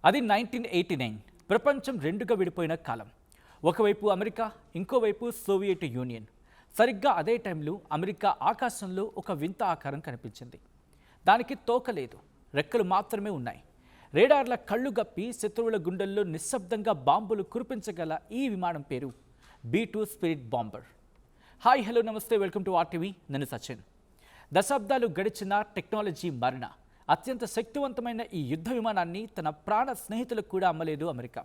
అది 1989 ప్రపంచం రెండుగా విడిపోయిన కాలం. ఒకవైపు అమెరికా, ఇంకోవైపు సోవియట్ యూనియన్. సరిగ్గా అదే టైంలో అమెరికా ఆకాశంలో ఒక వింత ఆకారం కనిపించింది. దానికి తోక లేదు, రెక్కలు మాత్రమే ఉన్నాయి. రేడార్ల కళ్ళు గప్పి శత్రువుల గుండెల్లో నిశ్శబ్దంగా బాంబులు కురిపించగల ఈ విమానం పేరు B-2 spirit bomber. Hi, hello, నమస్తే, వెల్కమ్ టు ఆర్టీవీ. నేను సచిన్. దశాబ్దాలు గడిచిన టెక్నాలజీ మారిన అత్యంత శక్తివంతమైన ఈ యుద్ధ విమానాన్ని తన ప్రాణ స్నేహితులకు కూడా అమ్మలేదు అమెరికా.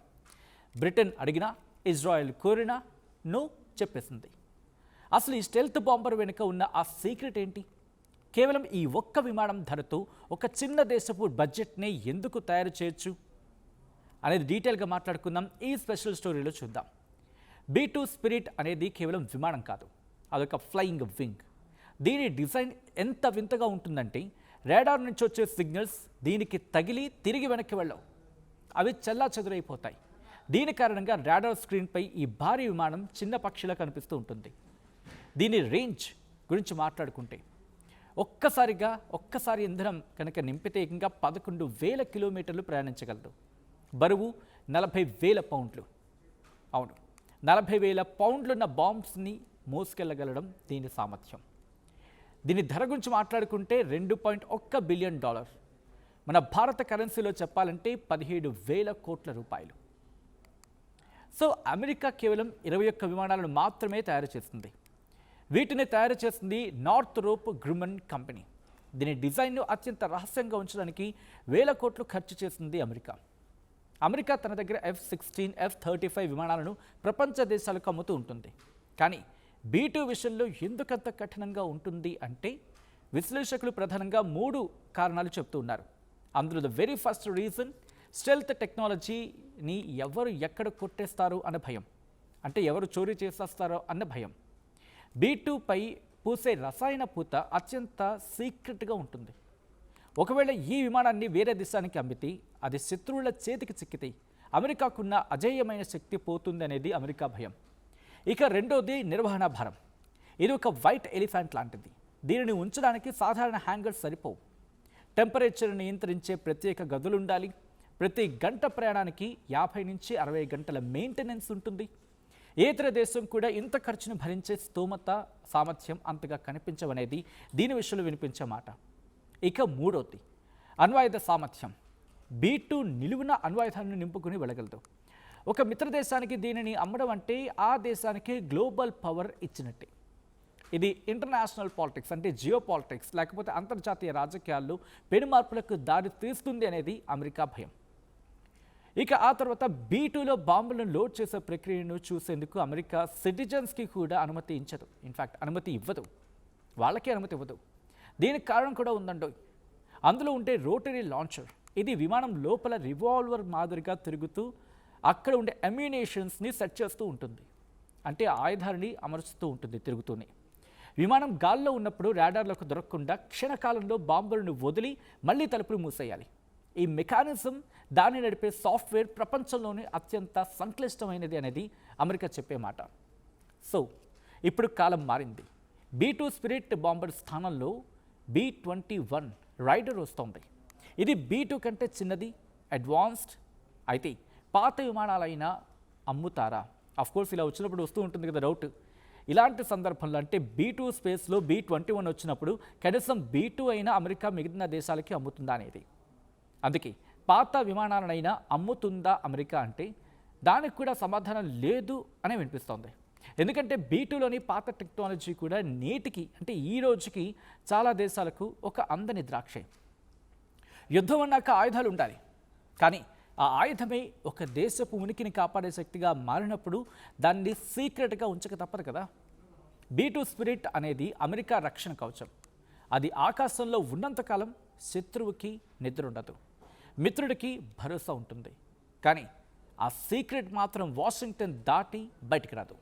బ్రిటన్ అడిగినా, ఇజ్రాయెల్ కోరినా నో చెప్పేసింది. అసలు ఈ స్టెల్త్ బాంబర్ వెనుక ఉన్న ఆ సీక్రెట్ ఏంటి? కేవలం ఈ ఒక్క విమానం ధరతో ఒక చిన్న దేశపు బడ్జెట్నే ఎందుకు తయారు చేయొచ్చు అనేది డీటెయిల్గా మాట్లాడుకుందాం. ఈ స్పెషల్ స్టోరీలో చూద్దాం. B-2 స్పిరిట్ అనేది కేవలం విమానం కాదు, అదొక ఫ్లయింగ్ వింగ్. దీని డిజైన్ ఎంత వింతగా ఉంటుందంటే రాడార్ నుంచి వచ్చే సిగ్నల్స్ దీనికి తగిలి తిరిగి వెనక్కి వెళ్ళవు, అవి చెల్లాచెదురైపోతాయి. దీని కారణంగా రాడార్ స్క్రీన్పై ఈ భారీ విమానం చిన్న పక్షిలా కనిపిస్తూ ఉంటుంది. దీని రేంజ్ గురించి మాట్లాడుకుంటే ఒక్కసారి ఇంధనం కనుక నింపితే ఇంకా 11,000 కిలోమీటర్లు ప్రయాణించగలదు. బరువు 40,000 పౌండ్లు. అవును, 40,000 పౌండ్లున్న బాంబ్స్ని మోసుకెళ్ళగలడం దీని సామర్థ్యం. దీని ధర గురించి మాట్లాడుకుంటే $2.1 బిలియన్. మన భారత కరెన్సీలో చెప్పాలంటే 17,000 కోట్ల రూపాయలు. సో అమెరికా కేవలం 21 విమానాలను మాత్రమే తయారు చేస్తుంది. వీటిని తయారు చేస్తుంది నార్థ్రోప్ గ్రూమన్ కంపెనీ. దీని డిజైన్ను అత్యంత రహస్యంగా ఉంచడానికి 1,000 కోట్లు ఖర్చు చేసింది అమెరికా. అమెరికా తన దగ్గర F-16, F-35 విమానాలను ప్రపంచ దేశాలకు అమ్ముతూ ఉంటుంది. కానీ B-2 విషయంలో ఎందుకంత కఠినంగా ఉంటుంది అంటే విశ్లేషకులు ప్రధానంగా 3 కారణాలు చెప్తూ ఉన్నారు. అందులో the very first reason, stealth టెక్నాలజీని ఎవరు ఎక్కడ కొట్టేస్తారో అన్న భయం, అంటే ఎవరు చోరీ చేసేస్తారో అన్న భయం. B-2 పై పూసే రసాయన పూత అత్యంత సీక్రెట్గా ఉంటుంది. ఒకవేళ ఈ విమానాన్ని వేరే దేశానికి అమ్మితే, అది శత్రువుల చేతికి చిక్కితే అమెరికాకున్న అజేయమైన శక్తి పోతుంది అనేది అమెరికా భయం. ఇక రెండోది నిర్వహణ భారం. ఇది ఒక వైట్ ఎలిఫెంట్ లాంటిది. దీనిని ఉంచడానికి సాధారణ హ్యాంగర్స్ సరిపోవు. టెంపరేచర్ నియంత్రించే ప్రత్యేక గదులు ఉండాలి. ప్రతి గంట ప్రయాణానికి 50 నుంచి 60 గంటల మెయింటెనెన్స్ ఉంటుంది. ఏ ఇతర దేశం కూడా ఇంత ఖర్చును భరించే స్తోమత, సామర్థ్యం అంతగా కనిపించవనేది దీని విషయంలో వినిపించే మాట. ఇక మూడోది అణ్వాయుధ సామర్థ్యం. B-2 నిలువున అణ్వాయుధాలను నింపుకుని వెళ్ళగలదు. ఒక మిత్ర దేశానికి దీనిని అమ్మడం అంటే ఆ దేశానికి గ్లోబల్ పవర్ ఇచ్చినట్టే. ఇది ఇంటర్నేషనల్ పాలిటిక్స్, అంటే జియో పాలిటిక్స్, లేకపోతే అంతర్జాతీయ రాజకీయాల్లో పెను మార్పులకు దారి తీస్తుంది అనేది అమెరికా భయం. ఇక ఆ తర్వాత B-2లో బాంబులను లోడ్ చేసే ప్రక్రియను చూసేందుకు అమెరికా సిటిజన్స్కి కూడా అనుమతి ఇవ్వదు. ఇన్ఫ్యాక్ట్ అనుమతి ఇవ్వదు, వాళ్ళకే అనుమతి ఇవ్వదు. దీనికి కారణం కూడా ఉందండో. అందులో ఉండే రోటరీ లాంచర్. ఇది విమానం లోపల రివాల్వర్ మాదిరిగా తిరుగుతూ అక్కడ ఉండే అమ్యునేషన్స్ని సెట్ చేస్తూ ఉంటుంది, అంటే ఆయుధాన్ని అమర్చుతూ ఉంటుంది తిరుగుతూనే. విమానం గాల్లో ఉన్నప్పుడు రాడార్లకు దొరకకుండా క్షణకాలంలో బాంబులను వదిలి మళ్ళీ తలుపులు మూసేయాలి. ఈ మెకానిజం, దాన్ని నడిపే సాఫ్ట్వేర్ ప్రపంచంలోనే అత్యంత సంక్లిష్టమైనది అనేది అమెరికా చెప్పే మాట. సో ఇప్పుడు కాలం మారింది. B-2 స్పిరిట్ బాంబర్ స్థానంలో B-21 రైడర్ వస్తోంది. ఇది B-2 కంటే చిన్నది, అడ్వాన్స్డ్. అయితే పాత విమానాలైనా అమ్ముతారా? అఫ్కోర్స్ ఇలా వచ్చినప్పుడు వస్తూ ఉంటుంది కదా డౌట్. ఇలాంటి సందర్భంలో అంటే B-2 స్పేస్లో B-21 వచ్చినప్పుడు కనీసం B-2 అయినా అమెరికా మిగిలిన దేశాలకి అమ్ముతుందా అనేది. అందుకే పాత విమానాలనైనా అమ్ముతుందా అమెరికా అంటే దానికి కూడా సమాధానం లేదు అనే వినిపిస్తోంది. ఎందుకంటే B-2లోని పాత టెక్నాలజీ కూడా నేటికి, అంటే ఈ రోజుకి చాలా దేశాలకు ఒక అందని ద్రాక్షే. యుద్ధం అన్నాక ఆయుధాలు ఉండాలి, కానీ ఆ ఆయుధమే ఒక దేశపు ఉనికిని కాపాడే శక్తిగా మారినప్పుడు దాన్ని సీక్రెట్గా ఉంచక తప్పదు కదా. B-2 స్పిరిట్ అనేది అమెరికా రక్షణ కవచం. అది ఆకాశంలో ఉన్నంతకాలం శత్రువుకి నిద్ర ఉండదు, మిత్రుడికి భరోసా ఉంటుంది. కానీ ఆ సీక్రెట్ మాత్రం వాషింగ్టన్ దాటి బయటికి రాదు.